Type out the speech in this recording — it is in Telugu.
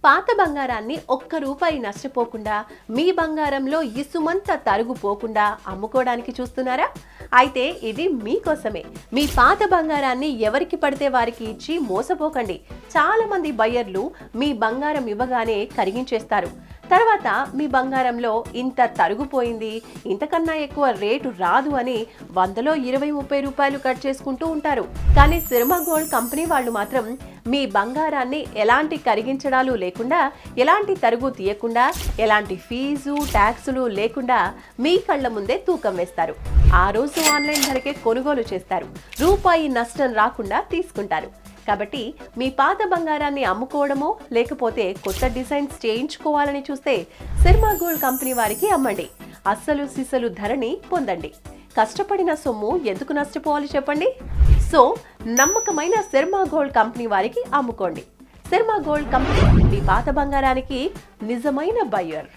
పాత బంగారాన్ని ఒక్క రూపాయి నష్టపోకుండా మీ బంగారంలో ఇసుమంత తరుగుపోకుండా అమ్ముకోవడానికి చూస్తున్నారా? అయితే ఇది మీకోసమే. మీ పాత బంగారాన్ని ఎవరికి పడితే వారికి ఇచ్చి మోసపోకండి. చాలా మంది బయ్యర్లు మీ బంగారం ఇవ్వగానే కరిగించేస్తారు. తర్వాత మీ బంగారంలో ఇంత తరుగుపోయింది, ఇంతకన్నా ఎక్కువ రేటు రాదు అని 100లో 20-30 రూపాయలు కట్ చేసుకుంటూ ఉంటారు. కానీ శర్మ గోల్డ్ కంపెనీ వాళ్ళు మాత్రం మీ బంగారాన్ని ఎలాంటి కరిగించడాలు లేకుండా, ఎలాంటి తరుగు తీయకుండా, ఎలాంటి ఫీజు ట్యాక్సులు లేకుండా మీ కళ్ళ ముందే తూకం వేస్తారు. ఆ రోజు ఆన్లైన్ ధరకే కొనుగోలు చేస్తారు. రూపాయి నష్టం రాకుండా తీసుకుంటారు. కాబట్టి మీ పాత బంగారాన్ని అమ్ముకోవడమో లేకపోతే కొత్త డిజైన్స్ చేయించుకోవాలని చూస్తే శర్మ గోల్డ్ కంపెనీ వారికి అమ్మండి. అస్సలు సిసలు ధరని పొందండి. కష్టపడిన సొమ్ము ఎందుకు నష్టపోవాలి చెప్పండి? సో నమ్మకమైన శర్మ గోల్డ్ కంపెనీ వారికి అమ్ముకోండి. శర్మ గోల్డ్ కంపెనీ మీ పాత బంగారానికి నిజమైన బయ్యర్.